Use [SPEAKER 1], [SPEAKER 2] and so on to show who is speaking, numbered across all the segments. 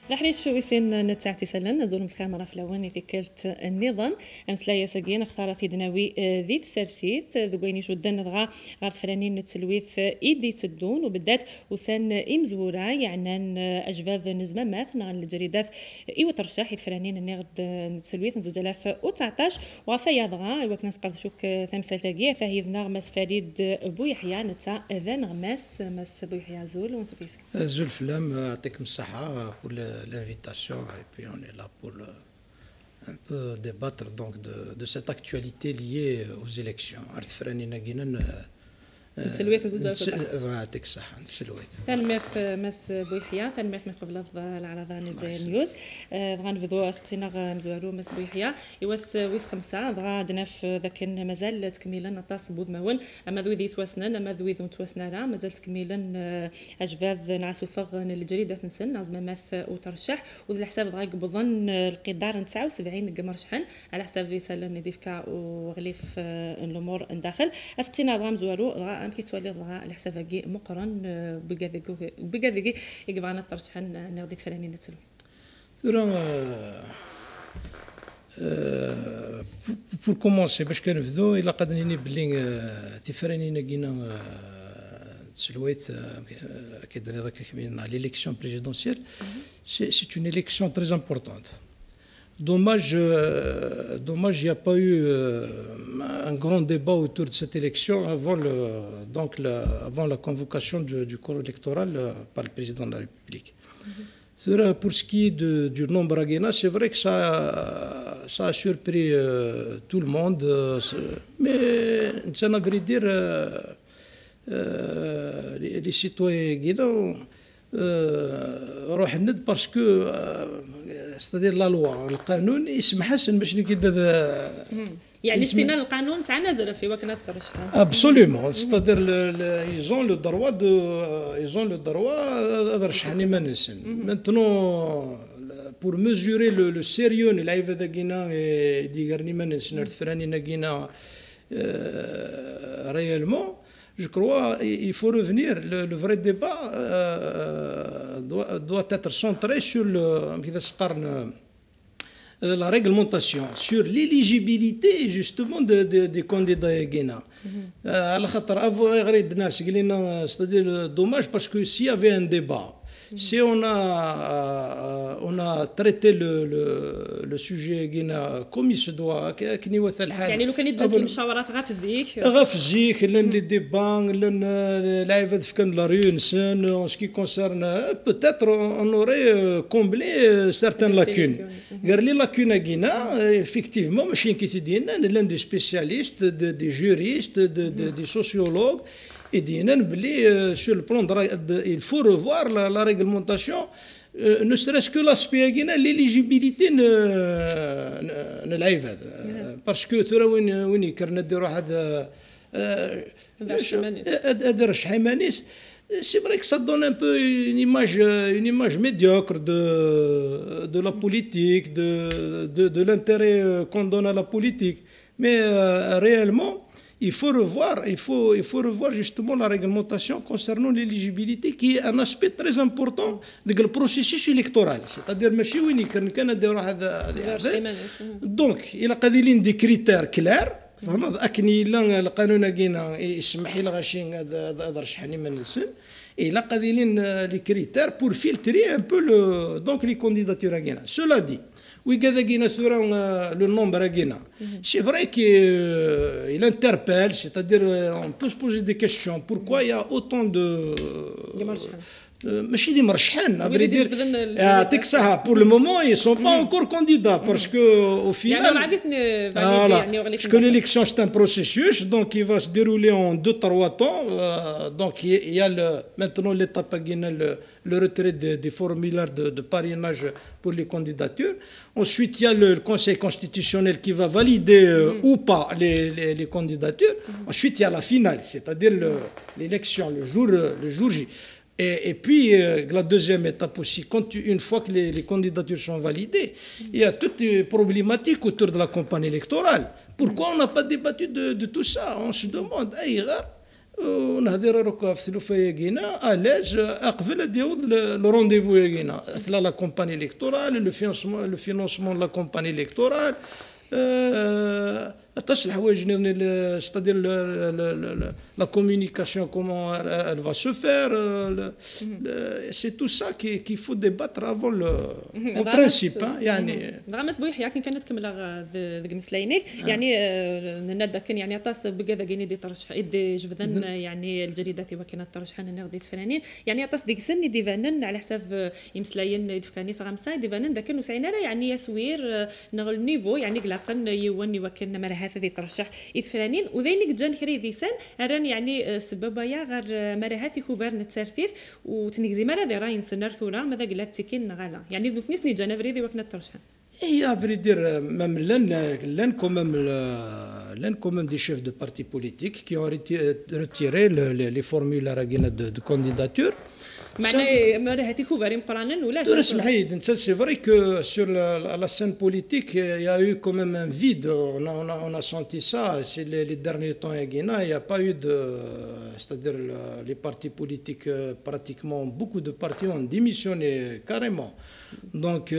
[SPEAKER 1] الحريش ويسين نتاعتي سلن نزول مسخا مرة في الأوان ذكرت النظام أمس لا يساقين اختارت دناوي ذي السرسيث ذوين يشدن ضغا غير فرانين التلويث إيدي تدون وبدات وسان إمزورا يعني أجفاف نزمة ماث نغن الجريدات إيوة ترشاح الفرانين النغد التلويث نزول 2019 وفيا ضغا إيوة كناس قرد شوك ثمثال تاقية فهي نغمس فريد بويحيى نتا ذا نغماس مس بويحيى زول ونصفيف
[SPEAKER 2] زول فلام يعطيكم الصحة l'invitation et puis on est là pour un peu débattre donc de cette actualité liée aux élections.
[SPEAKER 1] نسلويث
[SPEAKER 2] يعطيك الصحة نسلويث.
[SPEAKER 1] ثالميرت مس بويحيى ثالميرت من قبل العرضان نيوز غنفذو اسقسينا مزوارو مس بويحيى يواس ويس خمسة دغا دناف ذاك مازال تكميلا نطاس بود ماون اما ذو ذي تواسنن اما ذو ذو تواسنا راه مازال تكميلا اجفاف نعسو فغ الجريدة نسن نازم ماث وترشح وذ الحساب دغا بظن القدار 79 قمر شحن على حساب فيسال نديفكا وغليف الامور داخل اسقسينا دغا مزوارو أم كي تولي ضغا الحساباقي مقرن بقاذقي يقبعنا الترشحن نغدي فرانين نتسلوي
[SPEAKER 2] ثورا pour commencer باش كنبداو إلا قادرين بلي تفرانين كينا تسلويت كيدير هذاك كمين على l'élection présidentielle c'est une élection très importante. Dommage, il n'y a pas eu un grand débat autour de cette élection avant la convocation du corps électoral par le président de la République. Pour ce qui est du nombre à Guéna, c'est vrai que ça a surpris tout le monde, mais ça n'a vrai dire les citoyens guénans روح الند باسكو ستادير لا لوا القانون يسمح حسن باش نكيد
[SPEAKER 1] يعني استنان القانون ساعه نازل في وكنه الترشح
[SPEAKER 2] ابسوليومون ستادير ايزون لو دروا ايزون لو دروا رشحني ما نسن مانتنو pour mesurer le sérieux de la de Guinée et d'Igarni Manesner Frani Nagina réellement. Je crois qu'il faut revenir. Le vrai débat doit être centré sur la réglementation, sur l'éligibilité justement des candidats guinéens. C'est-à-dire dommage parce que s'il y avait un débat, si on a traité le sujet guinéen comme il se doit كني وث الحال
[SPEAKER 1] يعني لو كان يدير المشاورات
[SPEAKER 2] غا في زيك لان لي ديبان لان لايف في كان لا ريونسن en ce qui concerne peut-être on aurait comblé certaines lacunes غير لي لاكون guinéen effectivement ماشي كي تدينا l'un des spécialistes des juristes des sociologues et disent que sur le plan il faut revoir la réglementation, ne serait-ce que l'aspect guinéen, l'éligibilité ne l'a parce que tu vois où il كرنا نديرو هذا درش حيمانيس. C'est vrai que ça donne un peu une image médiocre de la politique, de l'intérêt qu'on donne à la politique, mais réellement il faut revoir justement la réglementation concernant l'éligibilité qui est un aspect très important du processus électoral. C'est-à-dire ماشي وين كان نديرو هذا donc il a قادرين des critères clairs فهمت اكني لا القانون كينا يسمح لي غاشي هذا رشحني من السن il a قادرين les critères pour filtrer un peu donc les candidatures كينا. Cela dit oui, le nombre à Guinée. C'est vrai qu'il interpelle, c'est-à-dire on peut se poser des questions. Pourquoi il y a autant de... ماشي دي مرشحين à vrai dire يعطيك الصحة pour le moment ils sont pas encore candidats parce que au final parce que l'élection c'est un processus donc il va se dérouler en 2-3 temps donc il y a maintenant l'étape à Guinée le retrait des formulaires de parrainage pour les candidatures. Ensuite il y a le Conseil constitutionnel qui va valider ou pas les candidatures. Ensuite il y a la finale, c'est-à-dire l'élection le jour J. Et puis, la deuxième étape aussi, une fois que les candidatures sont validées, il y a toutes les problématiques autour de la campagne électorale. Pourquoi on n'a pas débattu de tout ça? On se demande, ونهضر روكا في ثلوفا ياكينا الاج اقبل ديوض لو رونديفو ياكينا ثلا لا كومباني الكتورال لو فينونسمون لا كومباني الكتورال تاش الحوايج c'est-à-dire la communication comment elle va se faire c'est tout ça qu'il faut débattre avant le principe يعني
[SPEAKER 1] دغا مسبوح ياك كانت كمل ذك مسلاينيك يعني نندا كان يعني طاس بكذا كاين دي ترشح دي جبدن يعني الجريدات وكانت ترشحان نغدي الفنانين يعني طاس ديك سن ديفانن على حساب يمسلاين يدفكاني فرنسا ديفانن ذاك وسعينا يعني يسوير نغل نيفو يعني قلاقن يوني وكان مرها هذه ترشح الفنانين وذينك جان كري ديسان ران يعني سبب يا غير مرها في خوفر نتسرفيف وتنك زي مرا ذي راين سنر ثورا ماذا قلت تكين غالا يعني نسني جانفري ذي وكنا ترشحان
[SPEAKER 2] Et à vrai dire, même l'un quand même des chefs de partis politiques qui ont retiré les formulaires de candidature. C'est vrai que sur la scène politique, il y a eu quand même un vide. On a senti ça. Les derniers temps, il n'y a pas eu de... C'est-à-dire les partis politiques, pratiquement, beaucoup de partis ont démissionné carrément. Donc...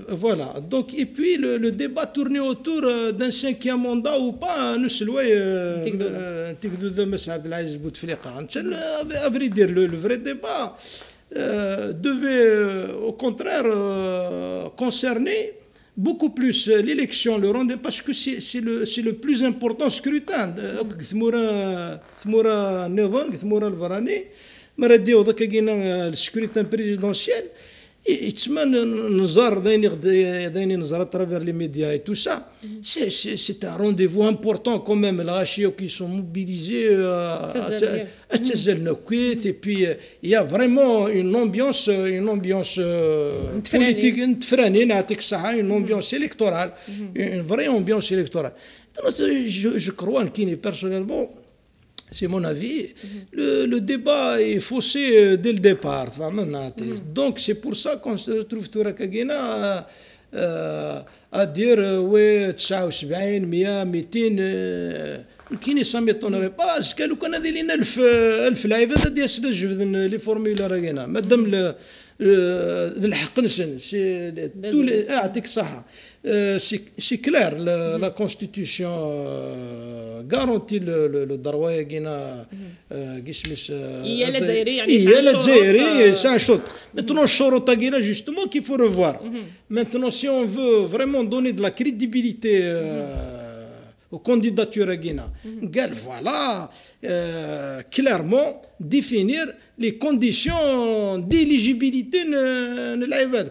[SPEAKER 2] voilà. Donc, et puis, le débat tournait autour d'un 5e mandat ou pas. Nous, c'est à vrai dire, le vrai débat devait au contraire concerner beaucoup plus l'élection, le rendez parce que c'est le plus important scrutin. Le scrutin présidentiel. نزار داين نزار à travers les médias et tout ça c'est un rendez-vous important quand même les gens qui sont mobilisés et puis il y a vraiment une ambiance politique une ambiance électorale une vraie ambiance électorale. Je crois qu'il personnellement c'est mon avis, le débat est faussé dès le départ. Donc c'est pour ça qu'on se retrouve tout à dire ouais 79 100 200 كاين ça m'étonnerait pas parce que لو كان هذه لينا 1000 لاعب هذا يسد جبدن لي فورمولا راكينا مادام الحق نسن سي يعطيك الصحه سي كلير لا كونستيتيوشن غارونتي لو دروا ياكينا كيسميس
[SPEAKER 1] هي الجزائري يعني
[SPEAKER 2] هي الجزائري سا شوط maintenant الشروط تاعنا justement qu'il faut revoir maintenant si on veut vraiment donner de la crédibilité aux candidatures à Guinée. Voilà, clairement définir les conditions d'éligibilité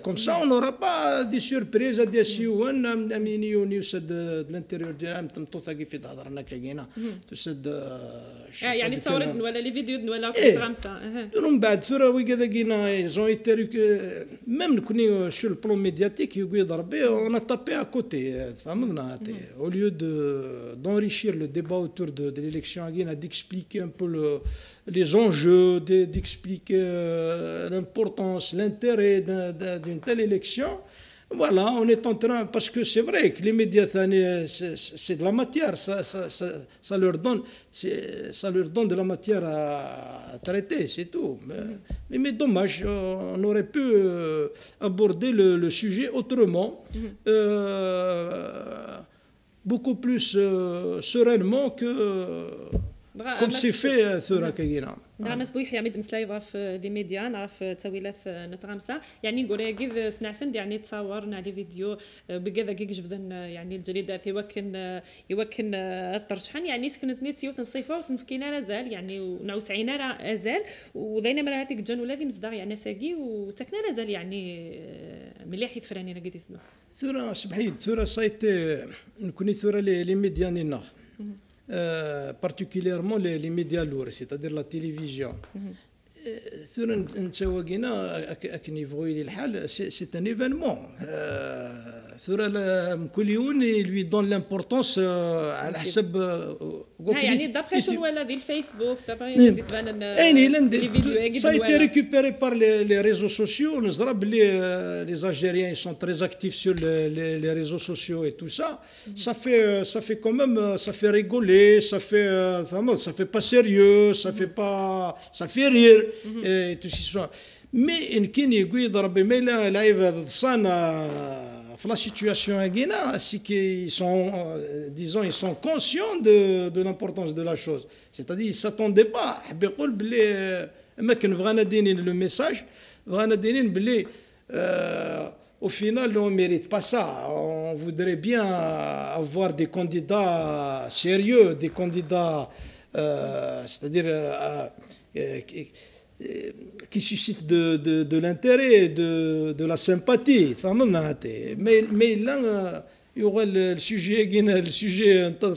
[SPEAKER 2] comme ça on n'aura pas des surprises à des de l'intérieur
[SPEAKER 1] يعني تصورت ولا لي فيديو ولا في فرنسا
[SPEAKER 2] من بعد ثورة وكذا كاين ils ont été même كوني sur le plan médiatique يضرب on a tapé à côté فهمنا au lieu d'enrichir le débat autour de l'élection à Guinée d'expliquer un peu les enjeux d'expliquer l'importance l'intérêt d'une telle élection. Voilà, on est en train, parce que c'est vrai que les médias, c'est de la matière, ça leur donne de la matière à traiter, c'est tout. Mais dommage, on aurait pu aborder le sujet autrement, beaucoup plus sereinement que comme c'est fait sur Kagina.
[SPEAKER 1] نعم مسبوح يعمد مسلاي في دي ميديا نعرف تاويلات نتغمسة يعني نقول كيف سنعفند يعني تصورنا على فيديو بكذا كيك جبدن يعني الجريدة يوكن الترشحان يعني سكنت نيت سيوث نصيفة وسنفكينا رازال يعني ونوسعينا رازال وذينا مرا هاتيك جان ولادي مصداق يعني ساقي وتكنا رازال يعني مليح يفراني نقدي اسمه
[SPEAKER 2] ثورة سبحيد ثورة سايت نكوني ثورة لي ميديا نينا particulièrement les médias lourds, c'est-à-dire la télévision. C'est un événement. Il lui donne l'importance à la
[SPEAKER 1] يعني d'après شنو ولا ذي الفيسبوك دابا تبان
[SPEAKER 2] ça a été récupéré par les réseaux sociaux. Les Algériens ils sont très actifs sur les réseaux sociaux et tout ça. Ça fait quand même, ça fait rigoler, ça fait pas sérieux, ça fait rire et tout ça. Mais إن كان يضرب ميلا لعيبة صانا في la situation à Guinée, c'est qu'ils sont, disons, ils sont conscients de l'importance de la chose. C'est-à-dire, ils ne s'attendaient pas. Le message, au final, on ne mérite pas ça. On voudrait bien avoir des candidats sérieux, des candidats, c'est-à-dire qui suscite de l'intérêt, de la sympathie. Mais là, il y aura le sujet,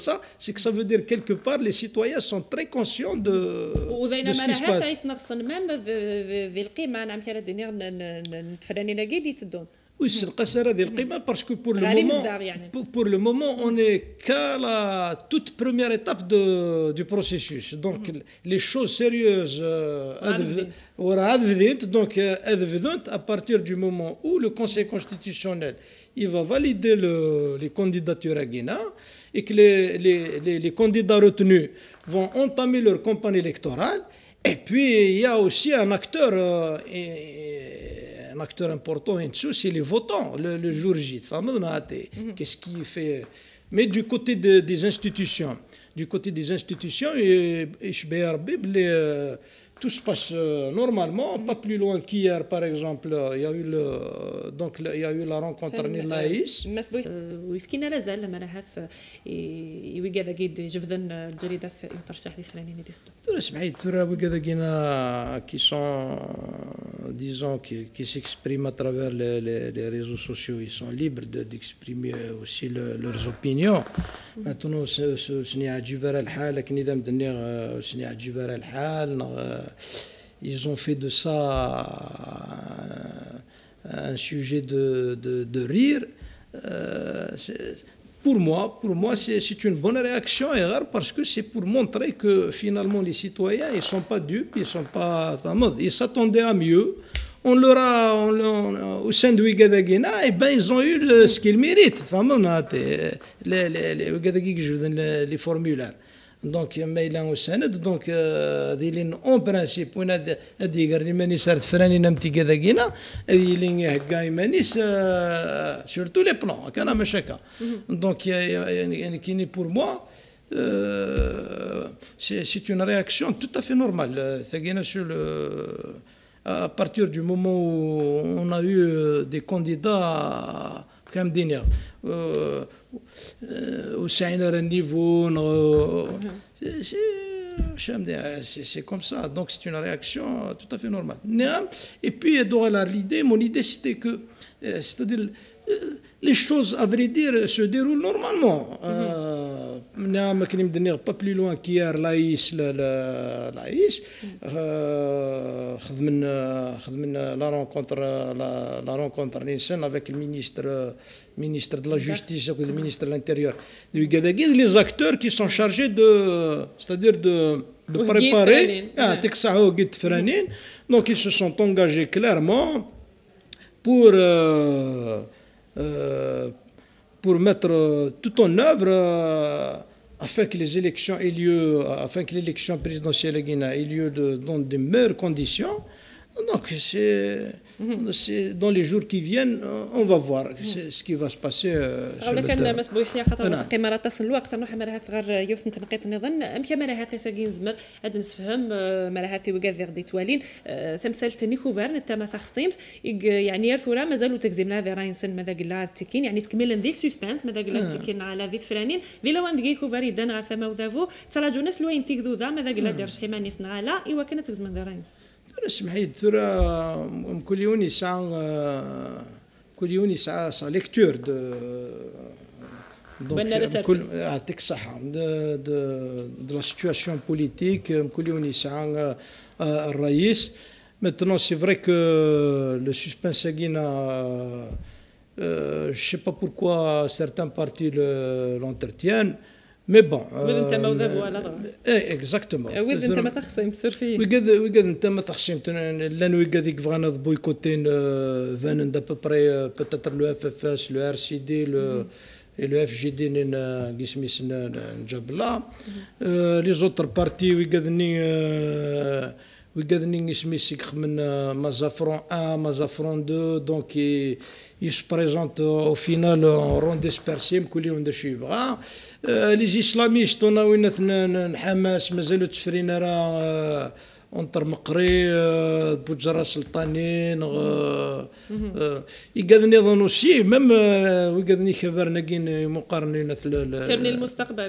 [SPEAKER 2] ça, c'est que ça veut dire quelque part, les citoyens sont très conscients de ce qui se passe. Oui, c'est le parce que pour le moment, on n'est qu'à la toute première étape du processus. Donc, les choses sérieuses, donc, à partir du moment où le Conseil constitutionnel il va valider les candidatures à Guinée et que les candidats retenus vont entamer leur campagne électorale. Et puis, il y a aussi un acteur important en dessous, c'est les votants, le jour J. Qu'est-ce qui fait. Mais du côté des institutions, tout se passe normalement, pas plus loin qu'hier, par exemple, il y a eu la rencontre à Laïs.
[SPEAKER 1] ويفكينا لازال المراهف يوجد أكيد جفدن الجريدة في ترشح لفلانين ديستو.
[SPEAKER 2] ترى سمعت ترى وجد كينا qui sont disons qui s'expriment à travers les réseaux sociaux, ils sont libres d'exprimer aussi leurs opinions. Maintenant سني عجيبة الحال لكن إذا مدني سني عجيبة الحال. Ils ont fait de ça un sujet de rire. Pour moi c'est une bonne réaction parce que c'est pour montrer que finalement les citoyens ils sont pas dupes, ils s'attendaient à mieux. On leur a au sein de Ouagadougou, et ben ils ont eu ce qu'ils méritent. Les formulaires. Donc مايلين وسند دونك ديلين اون برانسيب وين هادي قال لي ماني صارت فراني نمتي كذا كينا هادي لي هكا مانيس سورتو لي بلان كان مشاكل دونك يعني كيني بور موا c'est une réaction tout à fait normale à partir du moment où on a eu des candidats comme دينيا وسعينا النيفو c'est comme ça, donc c'est une réaction tout à fait normale. Et puis mon idée c'était que c'est-à-dire les choses à vrai dire se déroulent normalement. Pas plus loin qu'hier Laïs la rencontre avec le ministre de la Justice et le ministre de l'Intérieur de Ouagadougou, les acteurs qui sont chargés c'est-à-dire de préparer donc ils se sont engagés clairement pour mettre tout en œuvre afin que l'élection présidentielle à Guinée ait lieu dans de meilleures conditions. Donc c'est dans les jours qui viennent on va voir ce qui va se passer sur le terrain.
[SPEAKER 1] كان مسبوح يا خاطر قيمه تصل الوقت نروح مراها غير يوسف تنقيط نظن امشي مراها ساكين زمر هاد نسفهم مراها في وكاد غدي توالين ثمثال تني كوفرن تما تخصيم يعني يرثورا مازالوا تكزيم لا راين سن ماذا قلا تكين يعني تكمل ذي سسبانس ماذا قلا تكين على ذي فرانين ذي لو عندك كوفري دان غير ثما وذافو تراجو ناس لوين تيكذوذا ماذا قلا دير شحيماني سنغالا ايوا كانت تكزم ذا راين
[SPEAKER 2] سمحي ترى كل يوم يسعى ليكتور يعطيك الصحة de la situation politique كل يوم يسعى الرئيس. Maintenant c'est vrai que le suspense à Guinée je sais pas pourquoi certains partis l'entretiennent. مي بون
[SPEAKER 1] انت ما وذاب ولا
[SPEAKER 2] اي اكزاكتومون
[SPEAKER 1] ويد انت ما تخصم تصير فيه
[SPEAKER 2] ويقاد انت ما تخشيم لان ويقاد يكفغانا بويكوتين فان دا بوبري بوتيتر لو اف اف اس لو ار سي دي لو اف جي دي قسميس نجاب لا لي زوتر بارتي ويقادني سميس من مازافرون 1 مازافرون 2 دونك يس بريزونت او فينال رون ديسبيرسيم كل يوم داش يبغى لي اسلاميست وين حماس مازالوا تفرينا راه اونتر مقري بوجرة سلطانين يقادني ظن وسي ميم ويقادني خبرنا كين مقارنين
[SPEAKER 1] ترني المستقبل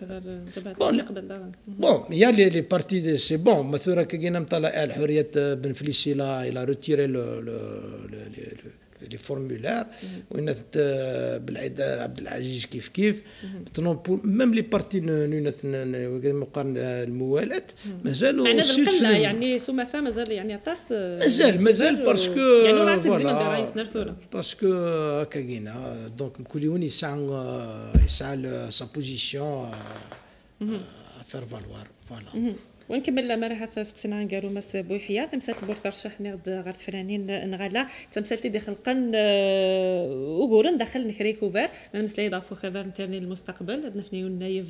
[SPEAKER 1] المستقبل
[SPEAKER 2] بون يا لي بارتي سي بون مثلا كاين مطلع الحريه بن فليسيلا الى روتيري لي فورمولار وين بالعيد عبد العزيز كيف ميم لي بارتي مقارن الموالاه مازالوا
[SPEAKER 1] القله يعني سمثا مازال يعني طاس
[SPEAKER 2] مازال باسكو
[SPEAKER 1] يعني راه تنزيم رئيس نرثوره
[SPEAKER 2] باسكو هكا كاينه دونك كل يوم يسعى سا بوزيسيون فير فالوار فوالا
[SPEAKER 1] ونكمل مرحله سقسنا عن قالوا مس بويحيا تمثال البور ترشح نغد غير فلانين نغلا تمثالتي داخل قن وغورن داخل نكريكوفر من مثل يضافوا خبر نترني المستقبل نفنيو النايف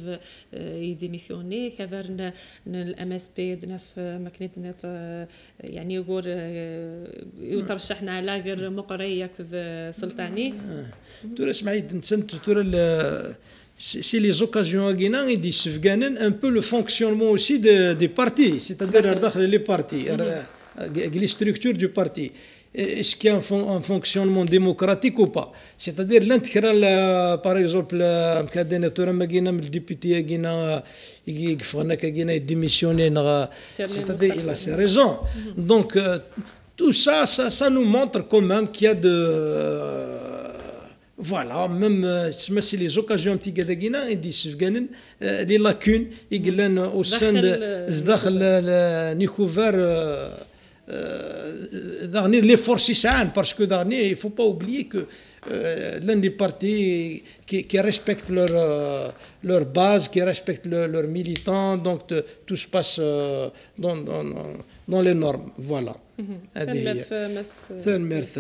[SPEAKER 1] يديميسيوني خبر الام اس بي دنف ماكنيت يعني يقول يترشحنا على غير مقريه في سلطاني
[SPEAKER 2] ترى اسمعي ترى c'est les occasions qui disent un peu le fonctionnement aussi des partis, c'est-à-dire les partis, les structures du parti. Est-ce qu'il y a un fonctionnement démocratique ou pas? C'est-à-dire l'intégral, par exemple, le député qui a démissionné, c'est-à-dire il a ses raisons. Donc tout ça, ça nous montre quand même qu'il y a de... Voilà, même si les occasions petit gadagina et des lacunes au sein de Nicouvert les forces parce que dernier il faut pas oublier que l'un des partis qui respectent leur base, qui respectent leurs militants, donc tout se passe dans les normes. Voilà. ثنمرث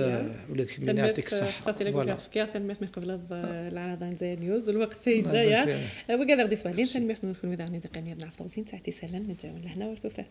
[SPEAKER 2] ولاد كمين يعطيك الصحة.
[SPEAKER 1] تفاصيل جغرافية ثنمرث من قبل العرض زي نيوز الوقت جاية وكذا غادي سؤالين ثنمرث نكون مذاعين تقنية نعرف توزين ساعتي سلام نتجاوز لهنا ورثوفه.